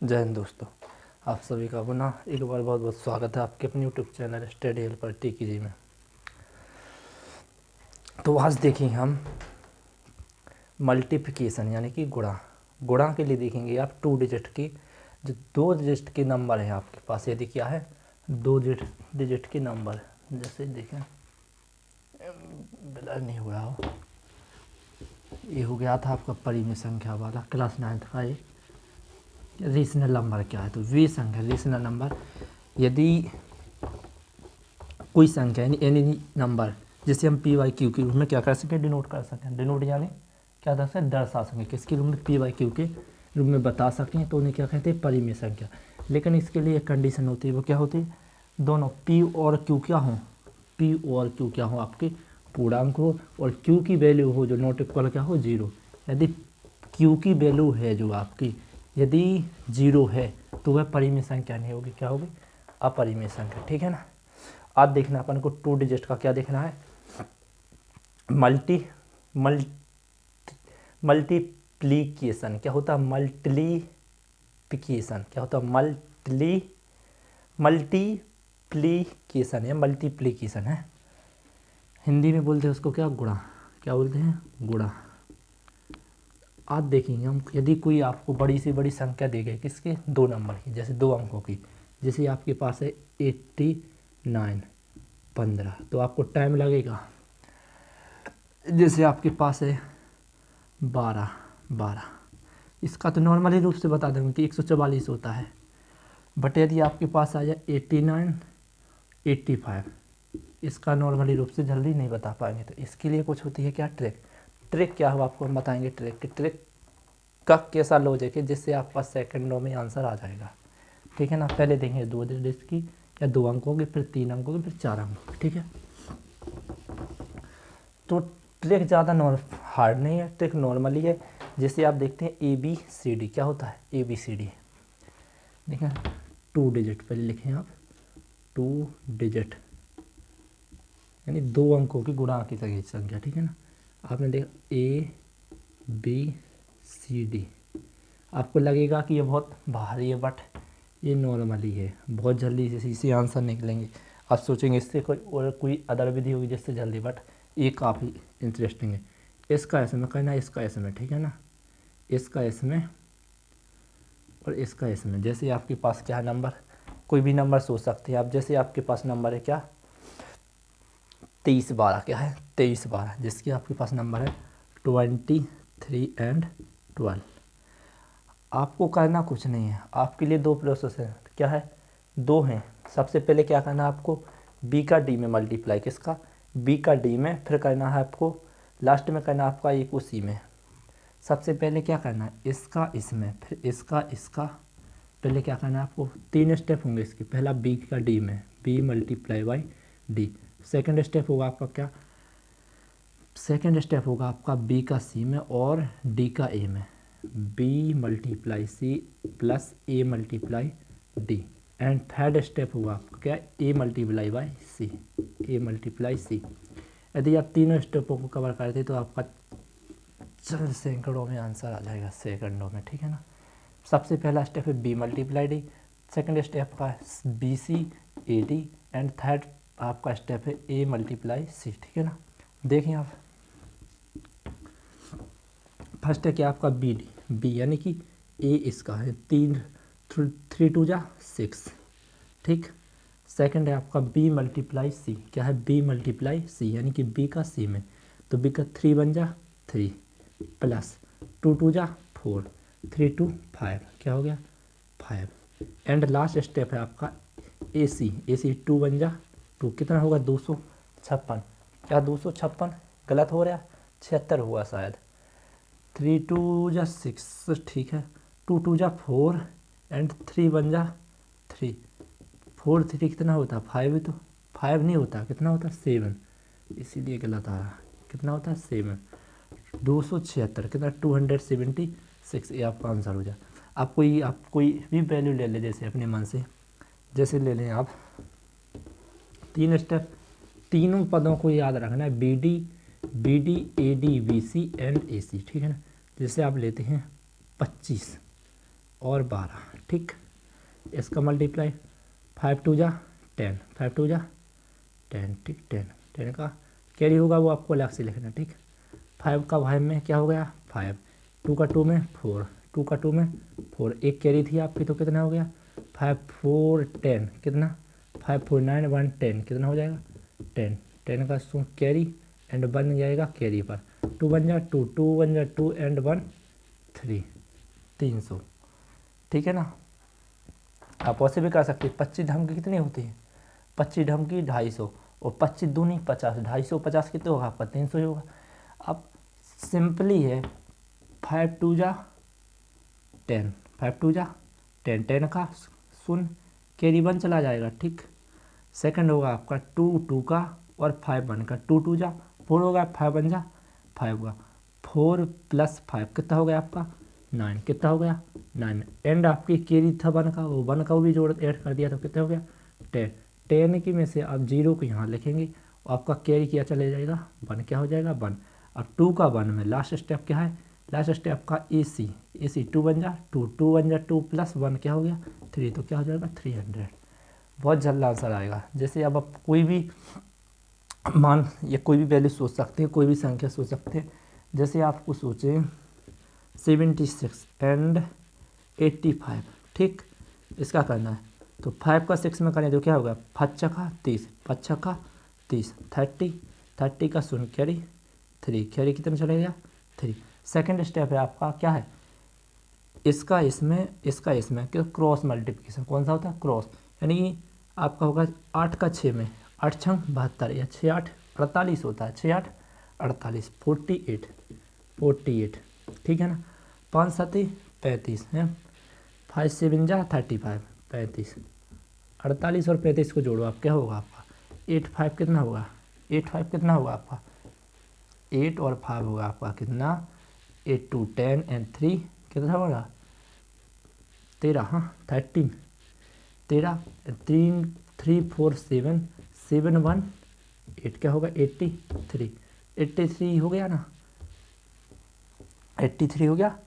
जय हिंद दोस्तों, आप सभी का पुनः एक बार बहुत बहुत स्वागत है आपके अपने यूट्यूब चैनल स्टडी हेल्पर टीकी में। तो आज देखेंगे हम मल्टीप्लिकेशन यानी कि गुणा के लिए देखेंगे आप 2 डिजिट की जो 2 डिजिट के नंबर है आपके पास। यदि क्या है 2 डिजिट के नंबर, जैसे देखें ब्लर नहीं हो रहा हो, ये हो गया था आपका परिमेय संख्या वाला क्लास 9th का ये रेशनल नंबर क्या है। तो वे संख्या रेशनल नंबर, यदि कोई संख्या यानी एनी नंबर जिसे हम पी वाई क्यू के रूप में क्या कर सकें, डिनोट कर सकें। डिनोट यानी क्या कर सकते, दर्शा सकें, किसके रूप में, पी वाई क्यू के रूप में बता सकें, तो उन्हें क्या कहते हैं, परिमेय संख्या। लेकिन इसके लिए एक कंडीशन होती है, वो क्या होती है, दोनों पी और क्यू क्या हों, पी और क्यू क्या हो, आपके पूर्णांक हो, और क्यू की वैल्यू हो जो नॉट इक्वल क्या हो, 0। यदि क्यू की वैल्यू है जो आपकी, यदि 0 है तो वह परिमेय संख्या नहीं होगी, क्या होगी, अपरिमेय संख्या। ठीक है ना। आज देखना अपन को 2 डिजिट का क्या देखना है, मल्टीप्लीकेशन। क्या होता है मल्टीप्लीकेशन, क्या होता है मल्टीप्लीकेशन है, मल्टीप्लीकेशन है। हिंदी में बोलते हैं उसको क्या, गुणा। क्या बोलते हैं, गुणा। आज देखेंगे हम, यदि कोई आपको बड़ी से बड़ी संख्या दी गई, किसके, 2 नंबर की, जैसे 2 अंकों की, जैसे आपके पास है 89 15, तो आपको टाइम लगेगा। जैसे आपके पास है 12, इसका तो नॉर्मली रूप से बता देंगे कि 144 होता है। बट यदि आपके पास आ जाए 89 85, इसका नॉर्मली रूप से जल्दी नहीं बता पाएंगे। तो इसके लिए कुछ होती है क्या, ट्रिक क्या हो, आपको हम बताएंगे। ट्रिक का कैसा लॉजिक है जिससे आपका सेकंडों में आंसर आ जाएगा। ठीक है ना। पहले देखेंगे 2 डिजिट की या 2 अंकों की, फिर 3 अंकों की, फिर 4 अंकों की। ठीक है। तो ट्रिक ज़्यादा हार्ड नहीं है, ट्रिक नॉर्मली है। जैसे आप देखते हैं ABCD, क्या होता है ABCD, देखें 2 डिजिट, पहले लिखें आप 2 डिजिट यानी 2 अंकों की गुणा की संख्या। ठीक है ना। आपने देखा ABCD, आपको लगेगा कि ये बहुत भारी है, बट ये नॉर्मली है, बहुत जल्दी इसे आंसर निकलेंगे। आप सोचेंगे इससे कोई अदर विधि होगी जिससे जल्दी, बट ये काफ़ी इंटरेस्टिंग है। इसका इसमें करना है, इसका इसमें, ठीक है ना, इसका इसमें और इसका इसमें। जैसे आपके पास क्या है नंबर, कोई भी नंबर सोच सकते हैं आप। जैसे आपके पास नंबर है क्या 23 12, क्या है 23 12, जिसके आपके पास नंबर है 23 एंड 12। आपको करना कुछ नहीं है, आपके लिए 2 प्रोसेस है। क्या है, 2 हैं। सबसे पहले क्या करना है आपको, बी का डी में मल्टीप्लाई, किसका, बी का डी में, फिर करना है आपको लास्ट में करना है आपका ए को सी में। सबसे पहले क्या करना है, इसका इसमें, फिर इसका इसका। पहले क्या करना है आपको, 3 स्टेप होंगे इसके। पहला बी का डी में, B multiply by D. Second step होगा आपका क्या, सेकेंड स्टेप होगा आपका बी का सी में और डी का ए में, B multiply C plus A multiply D. And third step होगा आपका क्या, A multiply by C, A multiply C. यदि आप तीनों स्टेपों को कवर करते तो आपका चंद सैकड़ों में आंसर आ जाएगा, सेकंडों में। ठीक है ना। सबसे पहला स्टेप है B multiply D, second step का B C A D, and third आपका स्टेप है ए मल्टीप्लाई सी। ठीक है ना। देखें आप, फर्स्ट है क्या आपका बी डी, बी यानी कि ए इसका है 3 2 जा 6, ठीक। सेकंड है आपका बी मल्टीप्लाई सी, क्या है बी मल्टीप्लाई सी यानी कि बी का सी में, तो बी का 3 1 जा 3 प्लस 2 2 जा 4 3 2 5, क्या हो गया 5। एंड लास्ट स्टेप है आपका ए सी, 2 1 जा 2, कितना होगा 256, क्या 256 गलत हो रहा है, 76 हुआ शायद। 3 2 जा 6, ठीक है, 2 2 जा 4 एंड 3 1 जा 3, 4 3 कितना होता है 5, तो 5 नहीं होता, कितना होता है 7, इसीलिए गलत आ रहा। कितना होता है 7, 276, कितना 276, ये आपका आंसर हो जाए। आप कोई भी वैल्यू ले लें जैसे अपने मन से, जैसे ले लें आप 3 स्टेप, तीनों पदों को याद रखना है, B D A D B C and A C. ठीक है ना। जैसे आप लेते हैं 25, और 12, ठीक। इसका मल्टीप्लाई 5 2 जा 10, 5 2 जा 10, ठीक। 10 का कैरी होगा वो आपको अलग से लिखना, ठीक। 5 का 5 में क्या हो गया 5, 2 का 2 में 4, 2 का 2 में 4, एक कैरी थी आपकी तो कितना हो गया 5 4 10, कितना 5 4 9 1 10, कितना हो जाएगा 10, 10 का कैरी एंड बन जाएगा कैरी पर 2 बन जा 2, 2 बन जा 2 एंड 1 3, 300, ठीक है ना। आप वैसे भी कर सकते हैं। 25 ढंग की कितनी होती है 25 ढंग की 250 और 25 दूनी 50, 250 कितने होगा आपका 300 ही होगा। अब सिंपली है 5 2 जा 10, 5 2 जा 10, 10 का सुन कैरी 1 चला जाएगा, ठीक। सेकंड होगा आपका 2 2 का और 5 1 का 2 2 जा 4 होगा 5 1 जा 5 होगा 4 + 5 कितना हो गया आपका 9, कितना हो गया 9 एंड आपकी कैरी था 1 का, वो 1 का वो भी जोड़ ऐड कर दिया तो कितना हो गया 10, 10 की में से आप 0 को यहाँ लिखेंगे और आपका कैरी क्या चले जाएगा 1, क्या हो जाएगा 1। अब 2 का 1 में लास्ट स्टेप क्या है, लास्ट स्टेप का AC 2 बन जा 2, 2 बन जा 2 + 1 क्या हो गया 3, तो क्या हो जाएगा 300। बहुत जल्द आंसर आएगा। जैसे अब आप कोई भी मान या कोई भी वैल्यू सोच सकते हैं, कोई भी संख्या सोच सकते हैं। जैसे आपको सोचें 76 एंड 85, ठीक। इसका करना है तो 5 का 6 में करें तो क्या होगा 5 छक्का 30, 5 छक्का 30, 30, 30 का सुन कैरी 3, कैरी कितने चलेगा 3। सेकंड स्टेप है आपका क्या है इसका इसमें कि क्रॉस मल्टीप्लिकेशन कौन सा होता है क्रॉस, यानी कि आपका होगा 8 का 6 में 8 छंग 72 या 6 8 48 होता है 6 8 48 48, 48, ठीक है ना। 5 7 35 है 5 7 जा 35, 35, 48 और 35 को जोड़ो आप क्या होगा आपका 8 5 कितना होगा 8 5 कितना होगा आपका 8 और 5 होगा आपका कितना 8 2 10 एंड 3 कितना होगा 13, हाँ 13, 13 3 3 4 7 7 1 8 क्या होगा 83, 83 हो गया ना 83 हो गया।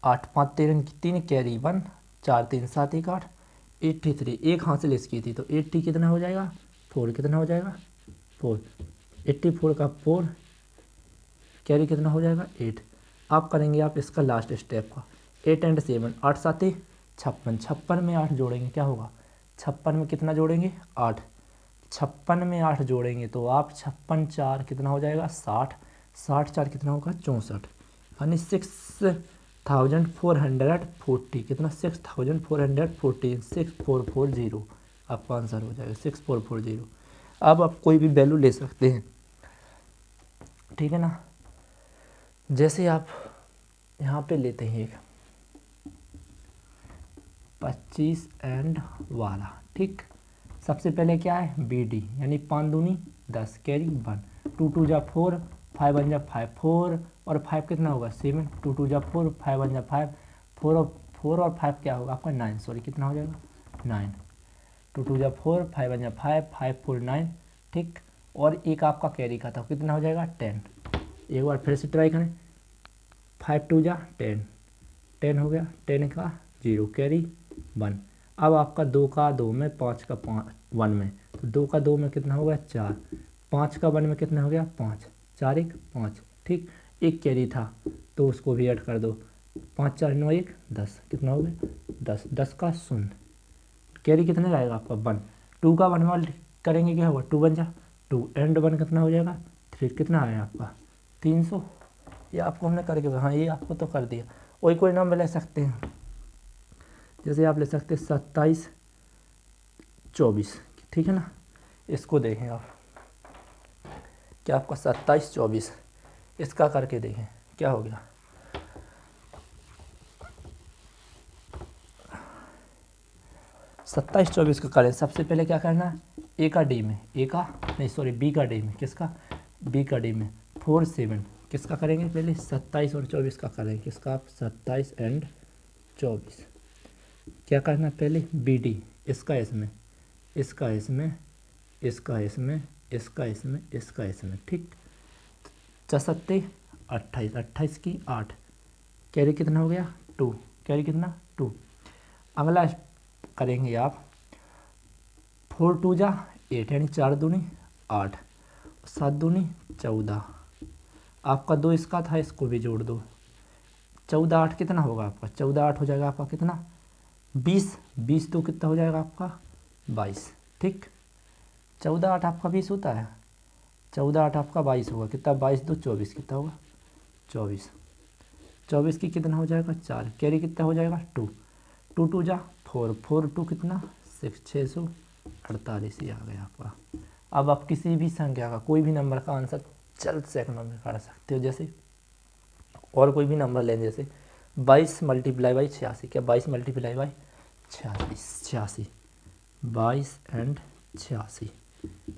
8 5 13 3 कैरी 1 4 3 7 1 8 83, एक हासिल इसकी थी तो 80 कितना हो जाएगा 4, कितना हो जाएगा 4, 84 का 4 कैरी कितना हो जाएगा 8। आप करेंगे आप इसका लास्ट स्टेप का 8 एंड 7 8 7 56, 56 में 8 जोड़ेंगे क्या होगा 56 में कितना जोड़ेंगे 8, 56 में 8 जोड़ेंगे तो आप 56 4 कितना हो जाएगा 60, 60 4 कितना होगा 64, यानी 6440, कितना 6440, 6440 आपका आंसर हो जाएगा 6440। अब आप कोई भी वैल्यू ले सकते हैं, ठीक है ना। जैसे आप यहाँ पे लेते हैं एक 25 एंड 12, ठीक। सबसे पहले क्या है BD यानी 5 दूनी 10 कैरी 1, 2 2 जा 4 5 1 जा 5 4 और 5 कितना होगा 7, 2 2 जा 4 5 1 जा 5 4 और 5 क्या होगा आपका 9, सॉरी कितना हो जाएगा 9, 2 2 जा 4 5 1 जा 5 5 4 9, ठीक। और एक आपका कैरी का था कितना हो जाएगा 10। एक बार फिर से ट्राई करें 5 2 जा 10, 10 हो गया 10 का 0 कैरी 1। अब आपका 2 का 2 में 5 का 1 में तो 2 का 2 में कितना होगा 4, 5 का 1 में कितना हो गया 5, 4 1 5, ठीक। एक कैरी था तो उसको भी ऐड कर दो 5 4 9 1 10, कितना हो गया 10, 10 का 0 कैरी कितना रहेगा आपका 1, 2 का 1 में करेंगे क्या होगा 2 1 जा 2 एंड 1 कितना हो जाएगा 3, कितना आया आपका 300। ये आपको हमने करके हाँ ये आपको तो कर दिया। और कोई नंबर ले सकते हैं, जैसे आप ले सकते हैं 27 24, ठीक है ना। इसको देखें आप क्या आपका 27 24 इसका करके देखें क्या हो गया 27 24 का करें। सबसे पहले क्या करना है A का D में B का D में किसका B का D में 4 7 किसका करेंगे पहले 27 और 24 का करेंगे किसका आप 27 एंड 24 क्या करना पहले BD इसका इसमें इसका इसमें इसका इसमें इसका इसमें इसका इसमें, ठीक। 67 28 28 की 8 कैरी कितना हो गया 2 कैरी कितना 2 अगला करेंगे आप 4 2 जा 8 यानी 4 दूनी 8, 7 दूनी 14, आपका 2 इसका था, इसको भी जोड़ दो, 14 8 कितना होगा आपका, 14 8 हो जाएगा आपका कितना 20, 20 तो कितना हो जाएगा आपका 22, ठीक। 14 8 आपका 20 होता है, 14 8 आपका 22 होगा, कितना 22 2 24, कितना होगा 24, 24 की कितना हो जाएगा 4, कैरी कितना हो जाएगा 2, 2 2 जा 4, 4 2 कितना 6, 648 ही आ गया आपका। अब आप किसी भी संख्या का कोई भी नंबर का आंसर चंद सेकंडों में कर सकते हो। जैसे और कोई भी नंबर लें, जैसे 22 मल्टीप्लाई बाई 86, क्या 22 मल्टीप्लाई बाई 86, 22 एंड 86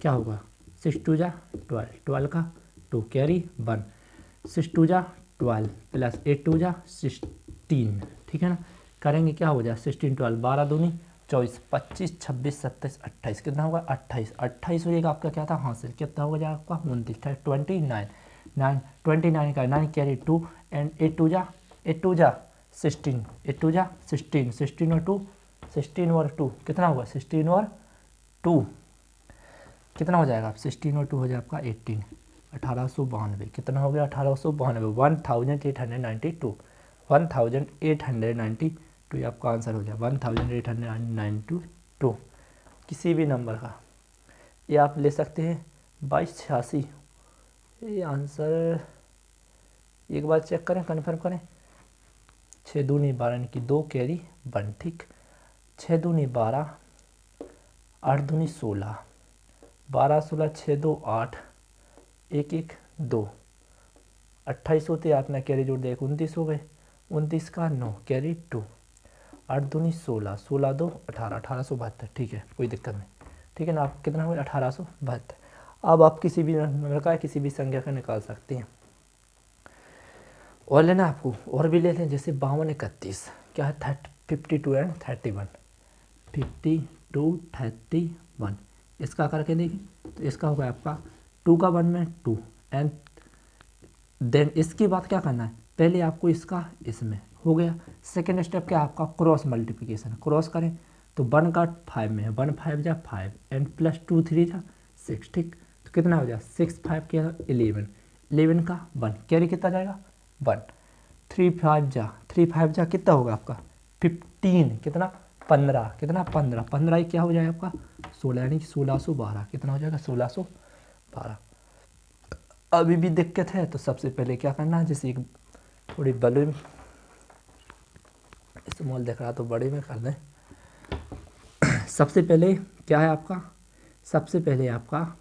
क्या होगा 6 2 जा 12, 12 का 2 कैरी 1, 6 2 जा 12 प्लस 8 2 जा 16, ठीक है ना। करेंगे क्या हो जाए 16 12, 12 दूनी 24, 25 26 27 28, कितना होगा 28, 28 हो जाएगा आपका, क्या था हासिल, कितना होगा जाएगा आपका 29, 29 9 29 का 9 कैरी 2 एंड 8 2 जा 16, 8 2 जा 16, 16 और 2 16 और 2 कितना होगा 16 और 2 कितना हो जाएगा 16 और 2 हो जाएगा आपका 18, 1892, कितना हो गया 1892, 1892, 1892 ये आपका आंसर हो जाए 1892। किसी भी नंबर का ये आप ले सकते हैं 2286, ये आंसर एक बार चेक करें, कन्फर्म करें। 6 दूनी 12 की 2 कैरी 1, ठीक। 6 दूनी 12, 8 दूनी 16, 12 16 6 2 8, 1 1 2, 28 होते आपने कैरी जोड़ दिया 29 हो गए, 29 का 9 कैरी 2, 8 दूनी 16, 16 2 18, 1872, ठीक है कोई दिक्कत नहीं, ठीक है ना। आप कितना हुआ 1872। अब आप किसी भी नंबर का किसी भी संख्या का निकाल सकते हैं। और लेना आपको और भी लेते हैं, जैसे 52 31 क्या है 52 एंड 31, 52 31, इसका करके देखिए तो इसका होगा आपका 2 का 1 में 2 एंड देन इसकी बात क्या करना है, पहले आपको इसका इसमें हो गया। सेकेंड स्टेप क्या आपका क्रॉस मल्टीप्लिकेशन, क्रॉस करें तो 1 का 5 में है, 1 5 जा 5 एंड प्लस 2 3 जा 6, ठीक। तो कितना हो जाए 6 5 क्या 11, 11 का 1 कैरी कितना जाएगा 1, 3 5 जा कितना होगा आपका 15, कितना 15, कितना 15, 15 क्या हो जाएगा आपका 16 यानी कि 1612, कितना हो जाएगा 1612। अभी भी दिक्कत है तो सबसे पहले क्या करना है, जैसे एक थोड़ी बड़े स्मॉल दिख रहा तो बड़े में कर दें। सबसे पहले क्या है आपका, सबसे पहले आपका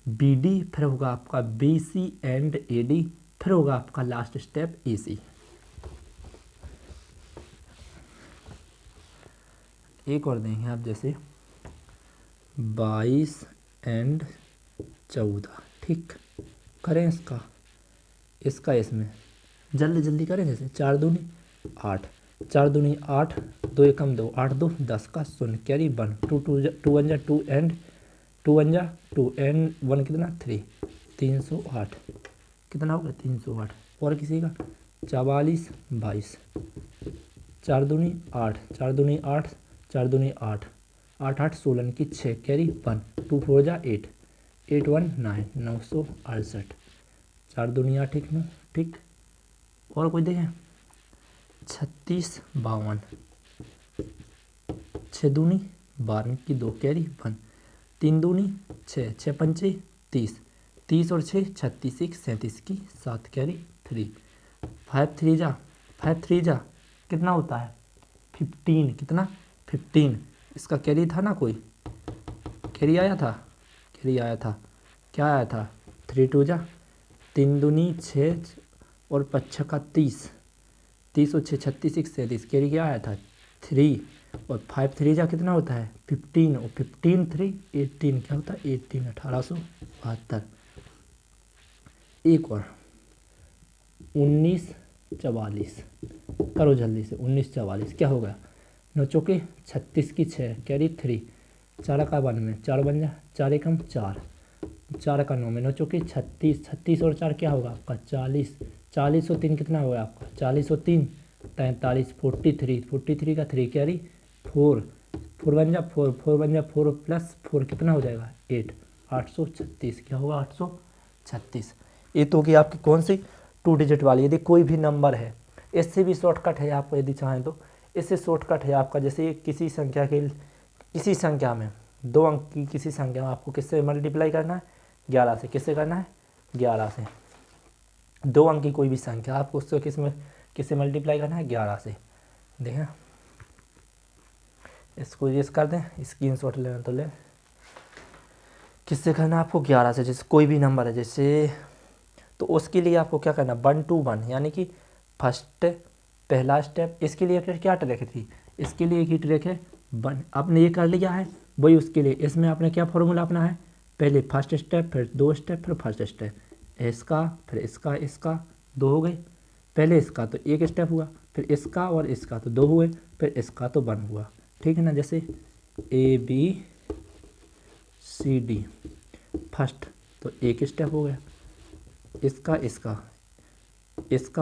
बी डी, फिर होगा आपका B C and A D, फिर होगा आपका लास्ट स्टेप ए सी। एक और देंगे आप, जैसे 22 एंड 14, ठीक। करें इसका इसका इसमें जल्दी जल्दी करें, जैसे 4 दूनी 8, 4 दूनी 8, 2 एकम 2, 8 2 10 का 0 कैरी 1, 2 2 1 जा 2 एंड 2 1 जा 2 एंड 1 कितना 3, 308, कितना होगा 308। और किसी का 44 22, 4 दूनी 8, 4 दूनी 8, 4 दूनी 8, 8 8 16 की 6 कैरी 1, 2 4 जा 8, 8 1 9, 968, 4 दूनी 8 ठीक ना, ठीक। और कोई देखें 36 52, 6 दूनी 12 की 2 कैरी 1, 3 दूनी 6, 6 पंचे 30, 30 और 6 36 37 की 7 कैरी 3, 5 3 जा कितना होता है 15, कितना 15, इसका कैरी था ना, कोई कैरी आया था, कैरी आया था, क्या आया था 3 2 जा 3 दूनी 6 और 5 का 30, 30 और 6 36 37, कैरी क्या आया था 3 और 5 3 जा कितना होता है 15 और 15 3 18, क्या होता है 18, 1872। एक और 19 44, करो जल्दी से 19 44 क्या होगा 9 चौके 36 की 6 कैरी 3, 4 का 1 में 4 बन जा 4 एकम 4, 4 का 9 में 9 चौके 36, 36 और 4 क्या होगा आपका 40, 40 और 3 कितना होगा आपका 40 और 3 43, 43, 43 का 3 कैरी 4, 4 बन जा 4, 4 बन जा 4 प्लस 4 कितना हो जाएगा 8, 836। क्या होगा 836। ये तो कि आपकी कौन सी 2 डिजिट वाली। यदि कोई भी नंबर है, इससे भी शॉर्टकट है आपको, यदि चाहें तो इससे शॉर्टकट है आपका। जैसे किसी संख्या में 2 अंक की किसी संख्या में आपको किससे मल्टीप्लाई करना है 11 से। किससे करना है 11 से। 2 अंक की कोई भी संख्या आपको उससे किससे मल्टीप्लाई करना है 11 से। देखें इसको इरेज कर दें, स्क्रीनशॉट लेना तो ले। किससे करना है आपको 11 से। जैसे कोई भी नंबर है जैसे, तो उसके लिए आपको क्या करना 1 to 1, यानी कि फर्स्ट पहला स्टेप। इसके लिए फिर क्या ट्रिक थी, इसके लिए एक ही ट्रिक है 1। आपने ये कर लिया है वही उसके लिए। इसमें आपने क्या फॉर्मूला अपना है, पहले फर्स्ट स्टेप, फिर 2 स्टेप, फिर फर्स्ट स्टेप। इसका फिर इसका 2 हो गए। पहले इसका तो 1 स्टेप हुआ, फिर इसका और इसका तो 2 हुए, फिर इसका तो 1 हुआ। ठीक है ना। जैसे ABCD फर्स्ट तो 1 स्टेप हो गया, इसका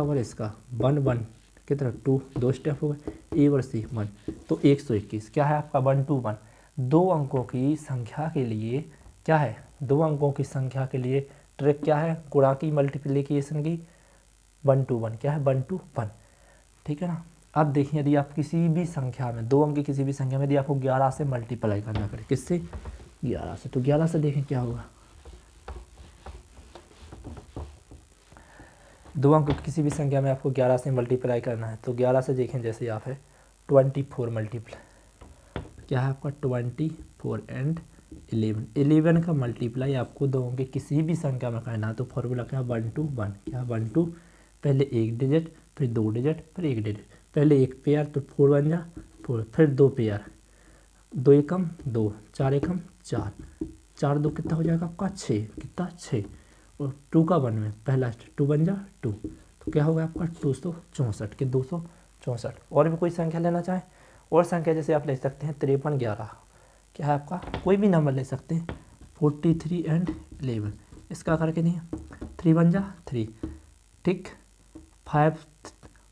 और इसका 1 1 कितना 2, 2 स्टेप हो गए। A और C 1 तो 121। क्या है आपका 1 to 1। 2 अंकों की संख्या के लिए क्या है, 2 अंकों की संख्या के लिए ट्रिक क्या है, गुणा की मल्टीप्लिकेशन की 1 to 1। क्या है 1 to 1। ठीक है ना। अब देखिए यदि आप किसी भी संख्या में 2 अंक की किसी भी संख्या में यदि आपको 11 से मल्टीप्लाई करना पड़े, किससे 11 से, तो 11 से देखें क्या होगा। 2 अंक की किसी भी संख्या में आपको 11 से मल्टीप्लाई करना है, तो 11 से देखें जैसे आप है 24 मल्टीप्लाई, क्या है आपका 24 एंड 11 का मल्टीप्लाई आपको 2 अंक की किसी भी संख्या में करना है। तो फॉर्मूला क्या है 1 to 1। क्या 1 to, पहले 1 डिजिट, फिर 2 डिजिट, फिर 1 डिजिट। पहले 1 पेयर तो 4 बन जा 4, फिर 2 पेयर, 2 एकम 2, 4 एकम 4, 4 2 कितना हो जाएगा आपका 6, कितना 6, और 2 का 1 में पहला 2 बन जा 2, तो क्या होगा आपका 264 के 264। और भी कोई संख्या लेना चाहें, और संख्या जैसे आप ले सकते हैं 53 11। क्या है आपका कोई भी नंबर ले सकते हैं 43 एंड 11। इसका करके नहीं 3 बन जा 3, ठीक 5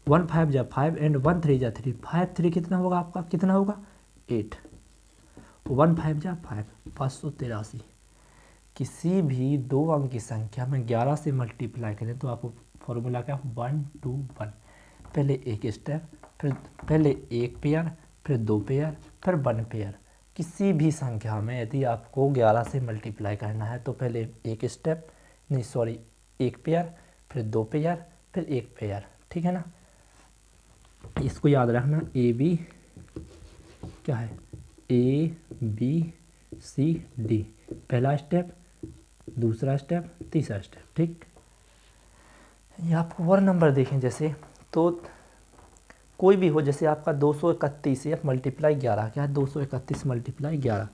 1 5 जा 5 एंड 1 3 जा 3, 5 3 कितना होगा आपका, कितना होगा 8, 1 5 जा 5, 583। किसी भी 2 अंक की संख्या में 11 से मल्टीप्लाई करें तो आपको फॉर्मूला क्या 1 to 1। पहले 1 स्टेप, फिर पहले 1 पेयर, फिर 2 पेयर, फिर 1 पेयर। किसी भी संख्या में यदि आपको 11 से मल्टीप्लाई करना है तो पहले 1 स्टेप, नहीं सॉरी 1 पेयर, फिर 2 पेयर, फिर 1 पेयर। ठीक है ना। इसको याद रखना AB क्या है ABCD, पहला स्टेप, दूसरा स्टेप, तीसरा स्टेप। ठीक। ये आपको और नंबर देखें जैसे, तो कोई भी हो, जैसे आपका 231 या मल्टीप्लाई 11। क्या है 231 मल्टीप्लाई 11।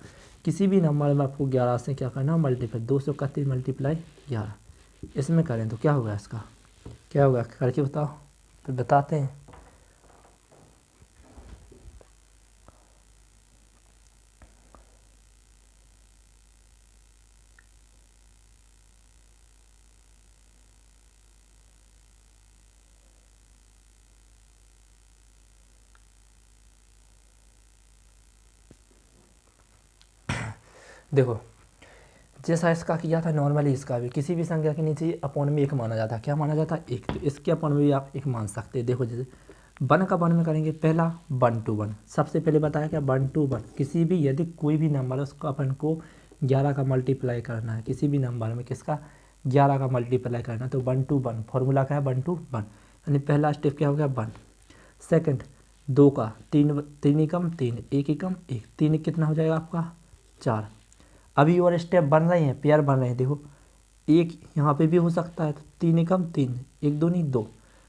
किसी भी नंबर में आपको 11 से क्या करना मल्टीप्लाई, 231 मल्टीप्लाई 11 इसमें करें तो क्या होगा, इसका क्या होगा करके बताओ, फिर बताते हैं। देखो जैसा इसका किया था नॉर्मली, इसका भी किसी भी संख्या के नीचे अपॉन में 1 माना जाता है। क्या माना जाता है 1, तो इसके अपॉन में भी आप 1 मान सकते हैं। देखो जैसे 1 का 1 में करेंगे, पहला 1 to 1, सबसे पहले बताया क्या 1 to 1। किसी भी यदि कोई भी नंबर है उसको अपन को 11 का मल्टीप्लाई करना है, किसी भी नंबर में किसका 11 का मल्टीप्लाई करना है, तो 1 to 1 फॉर्मूला क्या है 1 to 1, यानी पहला स्टेप क्या हो गया 1। सेकेंड 2 का 3, 3 एकम 3, 1 एकम 1, 3 कितना हो जाएगा आपका 4। अभी और स्टेप बन रहे हैं, पेयर बन रहे हैं। देखो एक यहाँ पे भी हो सकता है, तो 3 एकम 3, 1 2 नहीं 2,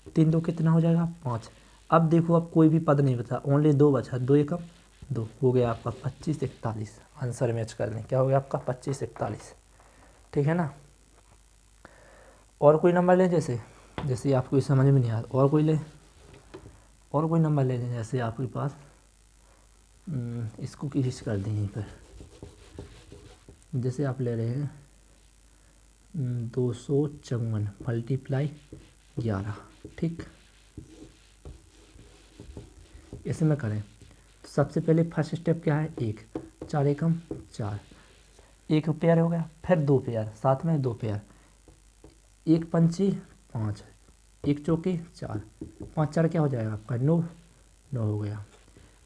3 2 कितना हो जाएगा 5। अब देखो अब कोई भी पद नहीं बचा, ओनली 2 बचा, 2 एकम 2 हो गया आपका 25 41। आंसर मैच कर लें, क्या हो गया आपका 25 41। ठीक है ना। और कोई नंबर लें, जैसे जैसे आपको समझ में नहीं आ रहा, और कोई ले, और कोई नंबर ले लें जैसे आपके पास, इसको किस कर दें यहीं पर, जैसे आप ले रहे हैं 254 मल्टीप्लाई 11। ठीक इसमें करें तो सबसे पहले फर्स्ट स्टेप क्या है, 1 4 एकम 4, एक पेयर हो गया, फिर 2 पेयर, साथ में 2 पेयर, 1 पंची 5, 1 चौके 4, 5 4 क्या हो जाएगा आपका 9 हो गया।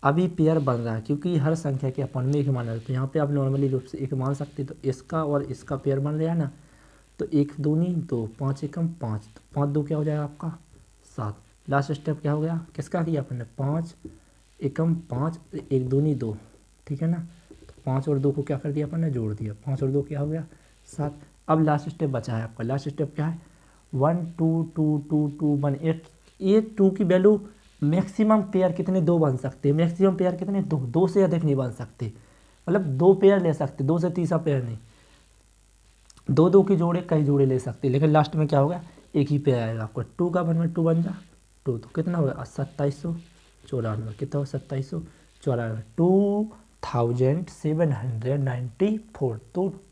अभी पेयर बन रहा है क्योंकि हर संख्या के अपन में एक माना है, तो यहाँ पे आप नॉर्मली रूप से एक मान सकते, तो इसका और इसका पेयर बन रहा है ना, तो 1 दूनी 2, 5 एकम 5, तो 5 2 क्या हो जाएगा आपका 7। लास्ट स्टेप क्या हो गया, किसका किया अपन ने, 5 एकम 5, 1 दूनी 2, ठीक है ना, तो 5 और 2 को क्या कर दिया अपन ने, जोड़ दिया, 5 और 2 क्या हो गया 7। अब लास्ट स्टेप बचा है आपका, लास्ट स्टेप क्या है, 1 2 2 2 2 1, एक 2 की वैल्यू मैक्सिमम पेयर कितने, 2 बन सकते हैं, मैक्सिमम पेयर कितने, 2, 2 से अधिक नहीं बन सकते, मतलब 2 पेयर ले सकते, 2 से तीसरा पेयर नहीं, 2 2 की जोड़े कई जोड़े ले सकते, लेकिन लास्ट में क्या होगा, एक ही पेयर आएगा आपको, 2 का 1 में 2 बन जा 2, तो कितना होगा 2794, कितना होगा 2794,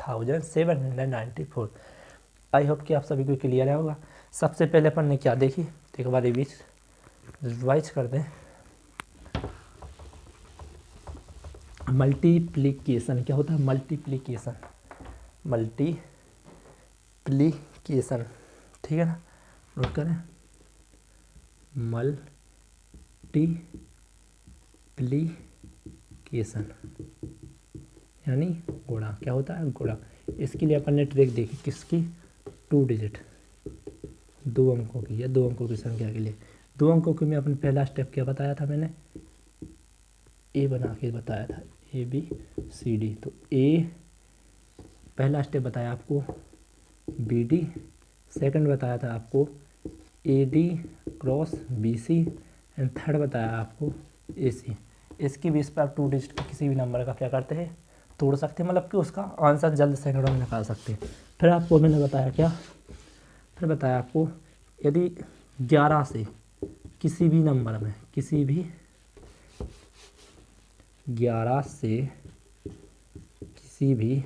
2794। आई होप कि आप सभी को क्लियर होगा। सबसे पहले अपन ने क्या देखी, एक बार रिवाइज कर दें। मल्टीप्लिकेशन क्या होता है, मल्टीप्लिकेशन, ठीक है ना, नोट करें, मल्टीप्लिकेशन यानी गुणा, क्या होता है गुणा। इसके लिए अपन ने ट्रिक देखी किसकी, 2 डिजिट, 2 अंकों की या 2 अंकों की संख्या के लिए। 2 अंकों के में अपन पहला स्टेप क्या बताया था मैंने, ए बना के बताया था, ABCD, तो ए पहला स्टेप बताया आपको, BD सेकंड बताया था आपको, AD cross BC and third बताया आपको AC। इसकी बेस पर आप 2 डिजिट के किसी भी नंबर का क्या करते हैं, तोड़ सकते हैं, मतलब कि उसका आंसर जल्द सेकंडों में निकाल सकते हैं। फिर आपको मैंने बताया क्या, फिर बताया आपको यदि 11 से किसी भी नंबर में, किसी भी 11 से किसी भी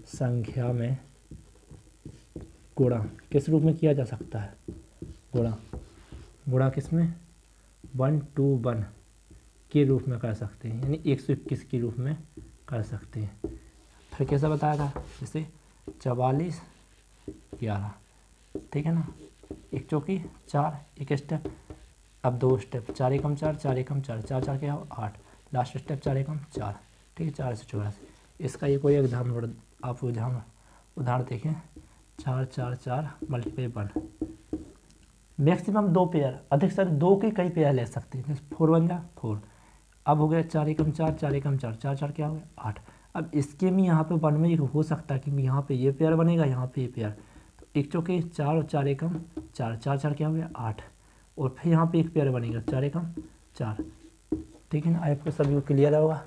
संख्या में गुणा किस रूप में किया जा सकता है, गुणा किस में, 1 2 1 के रूप में कर सकते हैं, यानी 121 के रूप में कर सकते हैं। फिर कैसा बताया था, जैसे 44 11, ठीक है ना, 1 चौकी 4, एक स्टेप, अब 2 स्टेप, 4 एकम 4 4 एकम 4 4 4 क्या हो 8, लास्ट स्टेप 4 एकम 4, ठीक है, 4 से 84। इसका ये कोई एग्जाम आप उदाहरण देखें, 4 4 4 मल्टीप्लाई 1, मैक्सिमम 2 पेयर, अधिक से 2 के कई पेयर ले सकते हैं, जैसे 4 बन जा 4, अब हो गया 4 एकम 4 4 एकम 4 4 4 क्या हो गया 8। अब इसके में यहाँ पे 1 में एक हो सकता है क्योंकि यहाँ पे ये पेयर बनेगा, यहाँ पे ये पेयर, तो 1 चौके 4 और 4 एकम 4 4 4 क्या हो गया 8, और फिर यहाँ पे एक पेयर बनेगा 4 एकम 4, ठीक है ना। आपको सभी को क्लियर होगा।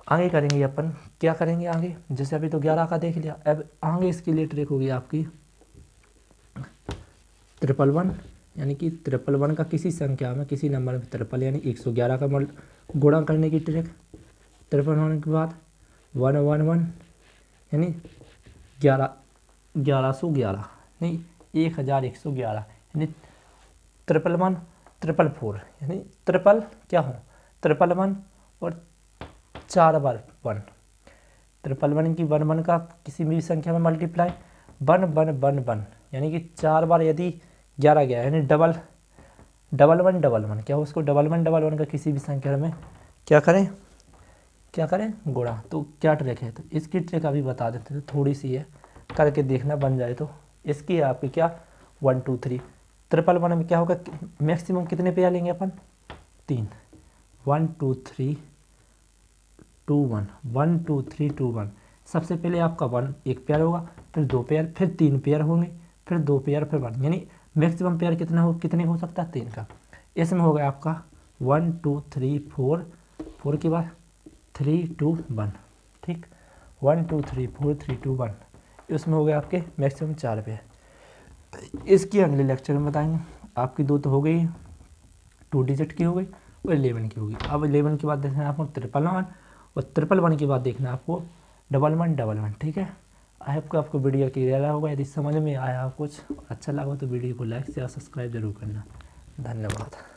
आगे करेंगे अपन, क्या करेंगे आगे, जैसे अभी तो 11 का देख लिया, अब आगे इसके लिए ट्रिक होगी आपकी 111, यानी कि 111 का किसी संख्या में, किसी नंबर में ट्रिपल यानी 111 का गुणा करने की ट्रिक। 53 होने के बाद 111 यानी 1111 नहीं 1111 यानी 111 444 यानी ट्रिपल क्या हो 111 और 4 बार 1, 111 की 1 1 का किसी भी संख्या में मल्टीप्लाई 1 1 1 1 यानी कि 4 बार यदि 11 गया यानी डबल 1 क्या हो उसको 1 1 का किसी भी संख्या में क्या करें गुणा। तो क्या ट्रिक है, तो इसकी ट्रिक अभी बता देते हैं, थोड़ी सी है करके देखना, बन जाए तो इसकी है आपकी क्या 1 2 3, 111 में क्या होगा, मैक्सिमम कितने पेयर लेंगे अपन 3, 1 2 3 2 1 1 2 3 2 1। सबसे पहले आपका 1 एक पेयर होगा, फिर 2 पेयर, फिर 3 पेयर होंगे, फिर 2 पेयर, फिर 1, यानी मैक्सिमम पेयर कितने हो सकता है 3 का। इसमें हो गया आपका 1 2 3 4 4 के बाद 3 2 1, ठीक 1 2 3 4 3 2 1, इसमें हो गया आपके मैक्सिमम 4 पेयर। इसकी अगले लेक्चर में बताएंगे। आपकी 2 तो हो गई, 2 डिजिट की हो गई और 11 की होगी। अब 11 के बाद देखना है आपको 111 और 111 के बाद देखना है आपको 1 1 1, ठीक है। आई होप आपको वीडियो क्लियर होगा। यदि समझ में आया कुछ अच्छा लगा तो वीडियो को लाइक शेयर सब्सक्राइब जरूर करना। धन्यवाद।